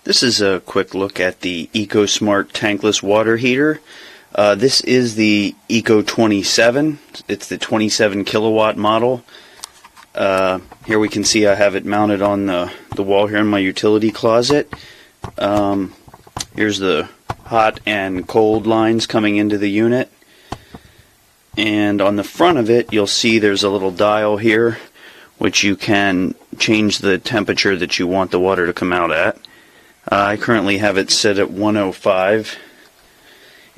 This is a quick look at the EcoSmart tankless water heater. This is the Eco 27. It's the 27 kilowatt model. Here we can see I have it mounted on the wall here in my utility closet. Here's the hot and cold lines coming into the unit. And on the front of it, you'll see there's a little dial here, which you can change the temperature that you want the water to come out at. I currently have it set at 105.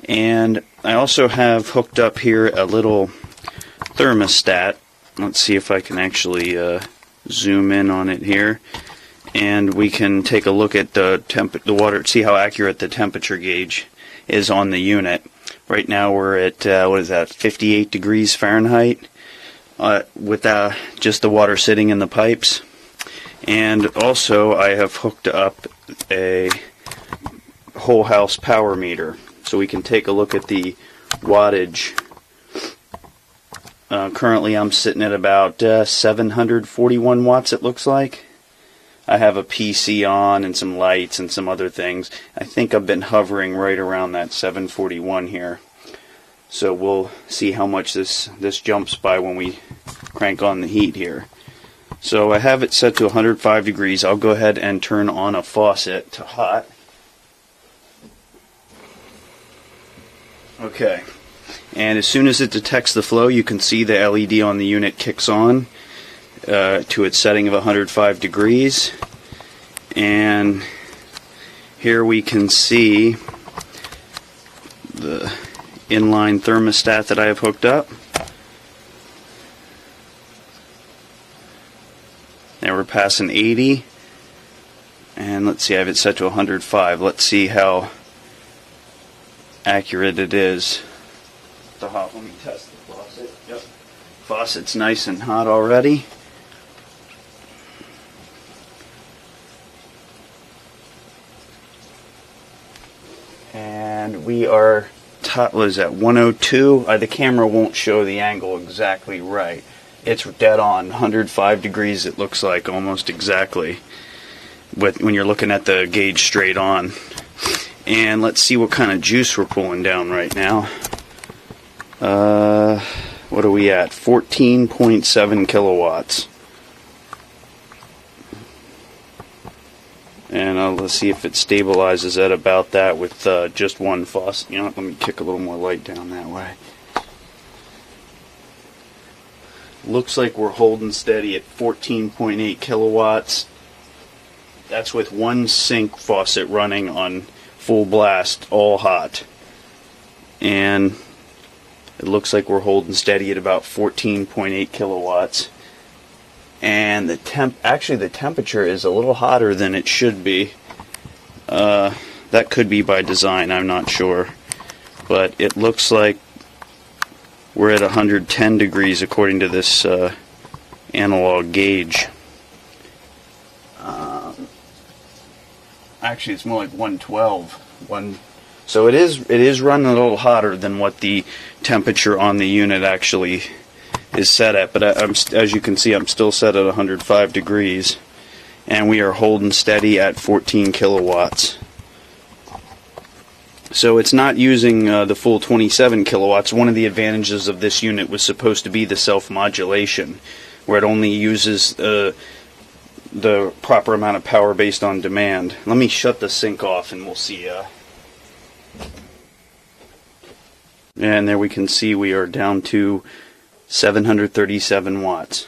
And I also have hooked up here a little thermostat. Let's see if I can actually zoom in on it here. And we can take a look at the water, see how accurate the temperature gauge is on the unit. Right now we're at, 58 degrees Fahrenheit with just the water sitting in the pipes. And also I have hooked up a whole house power meter, so we can take a look at the wattage. Currently I'm sitting at about 741 watts, it looks like. I have a PC on and some lights and some other things. I think I've been hovering right around that 741 here. So we'll see how much this jumps by when we crank on the heat here. So I have it set to 105 degrees. I'll go ahead and turn on a faucet to hot. Okay. And as soon as it detects the flow, you can see the LED on the unit kicks on to its setting of 105 degrees. And here we can see the inline thermostat that I have hooked up. Now we're passing 80. And let's see, I have it set to 105. Let's see how accurate it is. Let me test the faucet. Yep. Faucet's nice and hot already. And we are at 102. The camera won't show the angle exactly right. It's dead on 105 degrees, it looks like, almost exactly, when you're looking at the gauge straight on. And let's see what kind of juice we're pulling down right now. What are we at? 14.7 kilowatts. And let's see if it stabilizes at about that with just one faucet. You know what, let me kick a little more light down that way. Looks like we're holding steady at 14.8 kilowatts. That's with one sink faucet running on full blast, all hot. And it looks like we're holding steady at about 14.8 kilowatts. And the temperature is a little hotter than it should be. That could be by design, I'm not sure. But it looks like we're at 110 degrees according to this analog gauge. Actually, it's more like 112. So it is running a little hotter than what the temperature on the unit actually is set at. But as you can see, I'm still set at 105 degrees, and we are holding steady at 14 kilowatts. So it's not using the full 27 kilowatts. One of the advantages of this unit was supposed to be the self-modulation, where it only uses the proper amount of power based on demand. Let me shut the sink off and we'll see. And there we can see we are down to 737 watts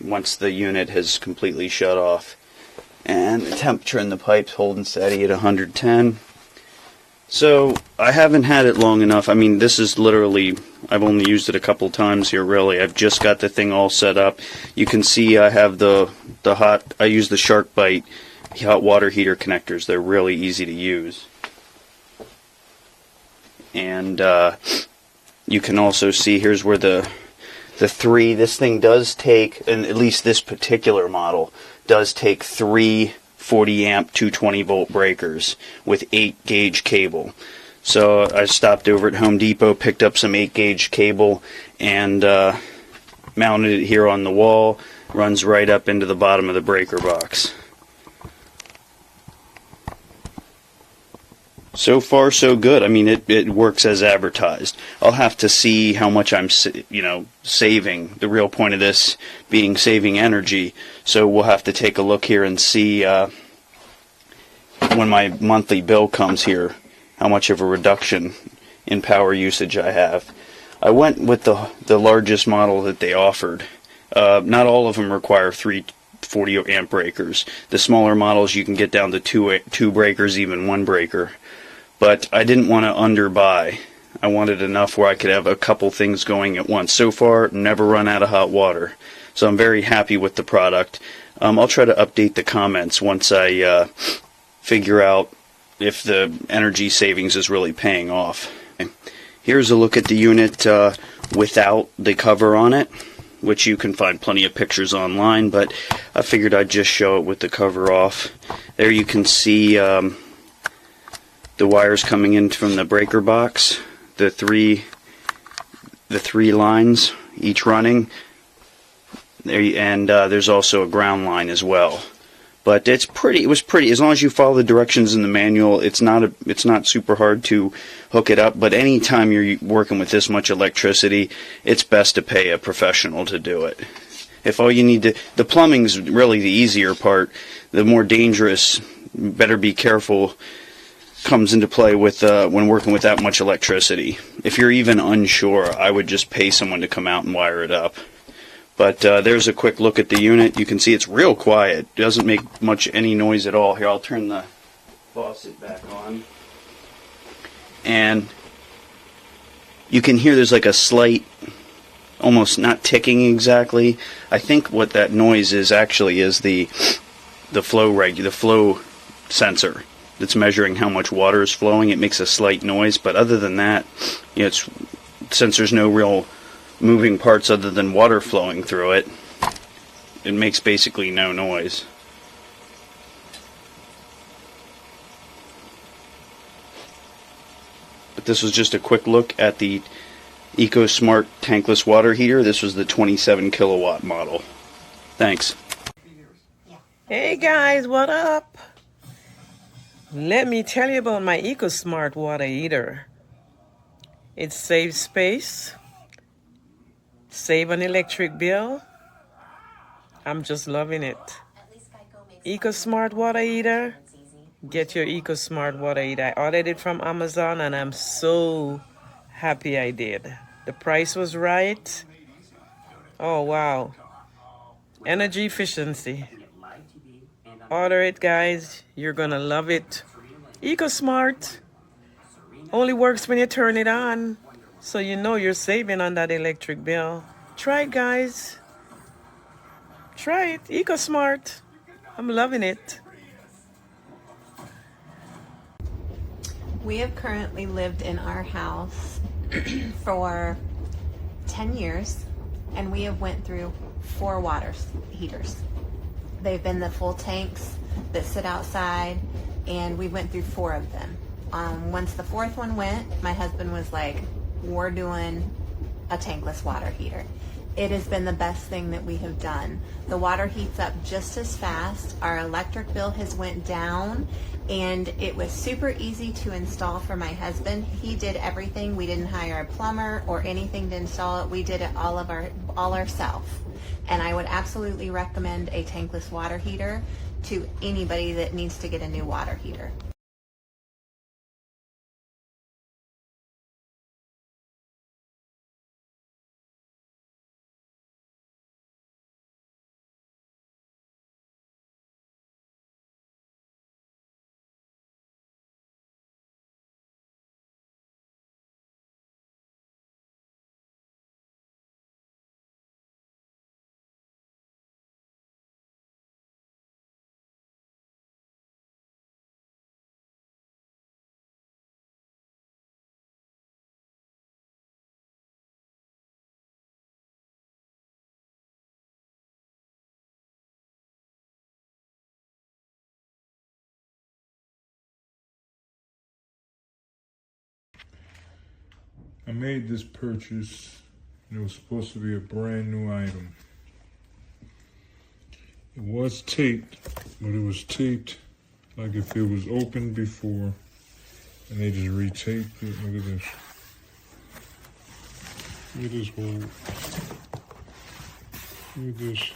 once the unit has completely shut off. And the temperature in the pipe's holding steady at 110. So I haven't had it long enough. I mean, this is literally, I've only used it a couple times here, really. I've just got the thing all set up. You can see I have I use the SharkBite hot water heater connectors. They're really easy to use. And you can also see here's where this thing does take, and at least this particular model does take 3 40 amp 220 volt breakers with 8 gauge cable. So I stopped over at Home Depot, picked up some 8 gauge cable, and mounted it here on the wall. Runs right up into the bottom of the breaker box. So far, so good. I mean, it works as advertised. I'll have to see how much I'm, saving. The real point of this being saving energy. So we'll have to take a look here and see when my monthly bill comes here, how much of a reduction in power usage I have. I went with the largest model that they offered. Not all of them require 340 amp breakers. The smaller models you can get down to two breakers, even one breaker. But I didn't want to underbuy. I wanted enough where I could have a couple things going at once. So far, never run out of hot water. So I'm very happy with the product. I'll try to update the comments once I figure out if the energy savings is really paying off. Here's a look at the unit without the cover on it, which you can find plenty of pictures online, but I figured I'd just show it with the cover off. There you can see the wires coming in from the breaker box, the three lines, each running, and there's also a ground line as well. But it was pretty. As long as you follow the directions in the manual, it's not super hard to hook it up. But anytime you're working with this much electricity, it's best to pay a professional to do it. If all you need to, the plumbing's really the easier part. The more dangerous, better be careful, comes into play with when working with that much electricity. If you're even unsure, I would just pay someone to come out and wire it up. But there's a quick look at the unit. You can see it's real quiet. It doesn't make any noise at all. Here, I'll turn the faucet back on. And you can hear there's like a slight, almost not ticking exactly. I think what that noise is actually is the flow sensor that's measuring how much water is flowing. It makes a slight noise, but other than that, since there's no real moving parts other than water flowing through it, it makes basically no noise. But this was just a quick look at the EcoSmart tankless water heater. This was the 27 kilowatt model. Thanks. Hey guys, what up? Let me tell you about my EcoSmart water heater. It saves space, save an electric bill. I'm just loving it. EcoSmart water heater. Get your EcoSmart water heater. I ordered it from Amazon and I'm so happy I did. The price was right. Oh wow. Energy efficiency. Order it, guys. You're gonna love it. EcoSmart only works when you turn it on, so you know you're saving on that electric bill. Try it, guys. Try it. EcoSmart. I'm loving it. We have currently lived in our house for 10 years, and we have went through 4 water heaters. They've been the full tanks that sit outside, and we went through 4 of them. Once the 4th one went, my husband was like, we're doing a tankless water heater. It has been the best thing that we have done. The water heats up just as fast. Our electric bill has went down, and it was super easy to install for my husband. He did everything. We didn't hire a plumber or anything to install it. We did it all ourselves. And I would absolutely recommend a tankless water heater to anybody that needs to get a new water heater. I made this purchase and it was supposed to be a brand new item. It was taped, but it was taped like if it was opened before. And they just retaped it. Look at this. Look at this hole. Look at this.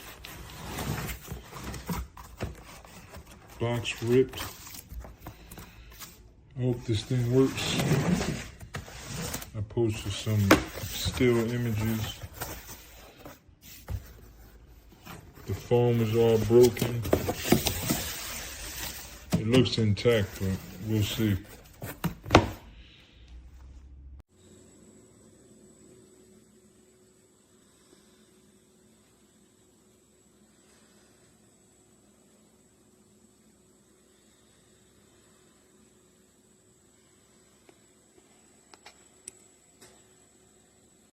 Box ripped. I hope this thing works. I posted some still images. The foam is all broken. It looks intact, but we'll see.